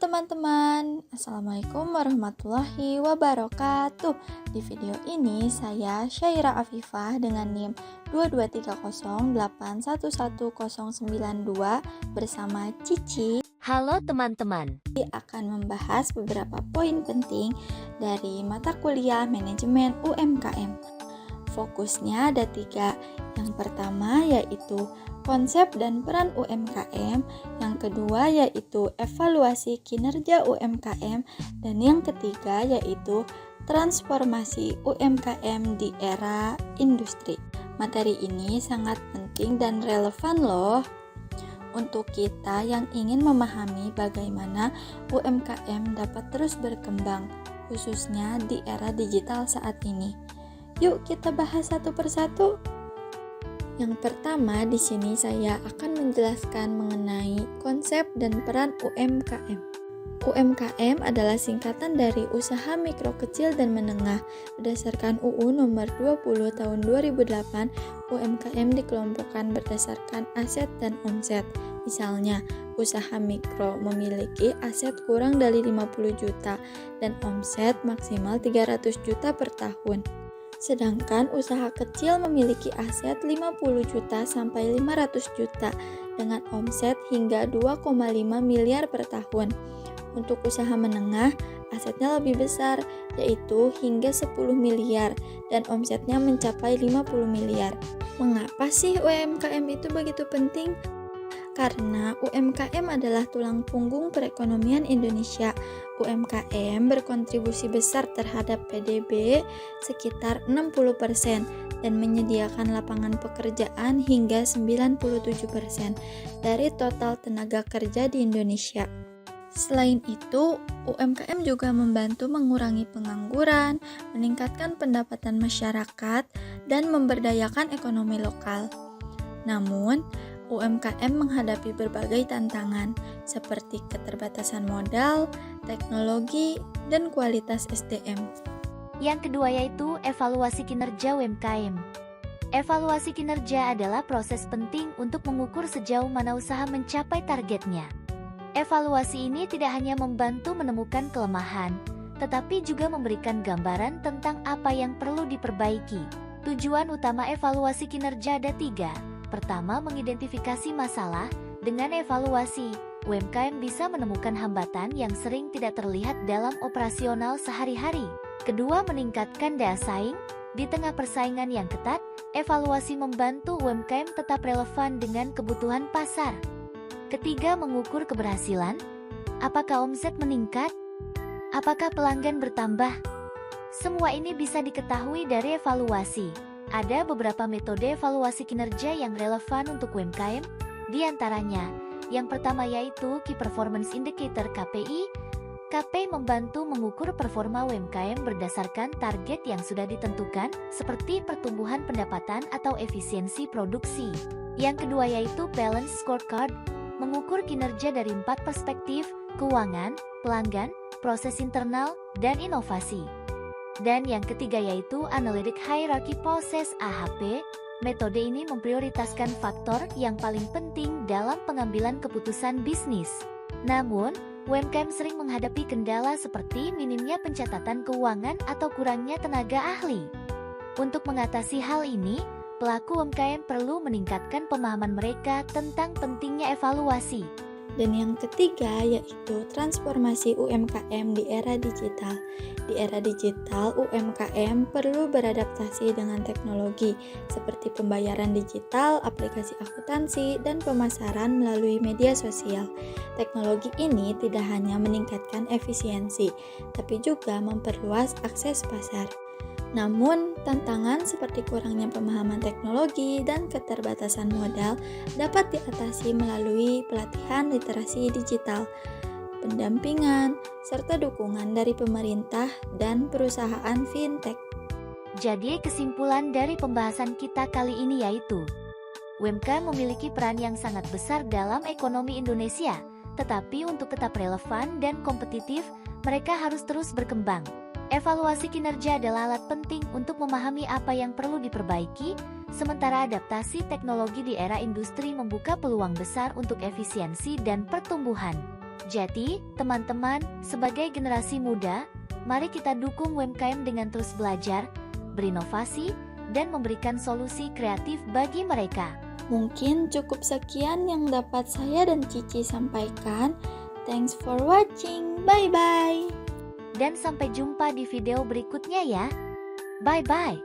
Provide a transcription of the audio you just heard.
teman-teman, Assalamualaikum warahmatullahi wabarakatuh. Di video ini saya Syaira Afifah dengan NIM 2230811092 bersama Cici Halo teman-teman. akan membahas beberapa poin penting dari mata kuliah manajemen UMKM. Fokusnya ada 3. Yang pertama yaitu konsep dan peran UMKM, yang kedua yaitu evaluasi kinerja UMKM, dan yang ketiga yaitu transformasi UMKM di era industri. Materi ini sangat penting dan relevan loh untuk kita yang ingin memahami bagaimana UMKM dapat terus berkembang, khususnya di era digital saat ini. Yuk kita bahas satu persatu. Yang pertama, di sini saya akan menjelaskan mengenai konsep dan peran UMKM. UMKM adalah singkatan dari usaha mikro kecil dan menengah. Berdasarkan UU nomor 20 tahun 2008, UMKM dikelompokkan berdasarkan aset dan omset. Misalnya, usaha mikro memiliki aset kurang dari 50 juta dan omset maksimal 300 juta per tahun. Sedangkan usaha kecil memiliki aset 50 juta sampai 500 juta dengan omset hingga 2,5 miliar per tahun. Untuk usaha menengah, asetnya lebih besar, yaitu hingga 10 miliar dan omsetnya mencapai 50 miliar. Mengapa sih UMKM itu begitu penting? Karena UMKM adalah tulang punggung perekonomian Indonesia. UMKM berkontribusi besar terhadap PDB sekitar 60% dan menyediakan lapangan pekerjaan hingga 97% dari total tenaga kerja di Indonesia. Selain itu, UMKM juga membantu mengurangi pengangguran, meningkatkan pendapatan masyarakat, dan memberdayakan ekonomi lokal. Namun, UMKM menghadapi berbagai tantangan seperti keterbatasan modal, teknologi, dan kualitas SDM. Yang kedua yaitu evaluasi kinerja UMKM. Evaluasi kinerja adalah proses penting untuk mengukur sejauh mana usaha mencapai targetnya. Evaluasi ini tidak hanya membantu menemukan kelemahan, tetapi juga memberikan gambaran tentang apa yang perlu diperbaiki. Tujuan utama evaluasi kinerja ada 3. Pertama, mengidentifikasi masalah. Dengan evaluasi, UMKM bisa menemukan hambatan yang sering tidak terlihat dalam operasional sehari-hari. Kedua, meningkatkan daya saing. Di tengah persaingan yang ketat, evaluasi membantu UMKM tetap relevan dengan kebutuhan pasar. Ketiga, mengukur keberhasilan. Apakah omset meningkat? Apakah pelanggan bertambah? Semua ini bisa diketahui dari evaluasi. Ada beberapa metode evaluasi kinerja yang relevan untuk UMKM, di antaranya, yang pertama yaitu Key Performance Indicator KPI. KPI membantu mengukur performa UMKM berdasarkan target yang sudah ditentukan, seperti pertumbuhan pendapatan atau efisiensi produksi. Yang kedua yaitu Balance Scorecard, mengukur kinerja dari 4 perspektif, keuangan, pelanggan, proses internal, dan inovasi. Dan yang ketiga yaitu Analytic Hierarchy Process AHP. Metode ini memprioritaskan faktor yang paling penting dalam pengambilan keputusan bisnis. Namun, UMKM sering menghadapi kendala seperti minimnya pencatatan keuangan atau kurangnya tenaga ahli. Untuk mengatasi hal ini, pelaku UMKM perlu meningkatkan pemahaman mereka tentang pentingnya evaluasi. Dan yang ketiga yaitu transformasi UMKM di era digital. Di era digital, UMKM perlu beradaptasi dengan teknologi seperti pembayaran digital, aplikasi akuntansi, dan pemasaran melalui media sosial. Teknologi ini tidak hanya meningkatkan efisiensi, tapi juga memperluas akses pasar. Namun, tantangan seperti kurangnya pemahaman teknologi dan keterbatasan modal dapat diatasi melalui pelatihan literasi digital, pendampingan, serta dukungan dari pemerintah dan perusahaan fintech. Jadi, kesimpulan dari pembahasan kita kali ini yaitu, UMKM memiliki peran yang sangat besar dalam ekonomi Indonesia, tetapi untuk tetap relevan dan kompetitif, mereka harus terus berkembang. Evaluasi kinerja adalah alat penting untuk memahami apa yang perlu diperbaiki, sementara adaptasi teknologi di era industri membuka peluang besar untuk efisiensi dan pertumbuhan. Jadi, teman-teman, sebagai generasi muda, mari kita dukung UMKM dengan terus belajar, berinovasi, dan memberikan solusi kreatif bagi mereka. Mungkin cukup sekian yang dapat saya dan Cici sampaikan. Thanks for watching. Bye-bye. Dan sampai jumpa di video berikutnya ya. Bye-bye.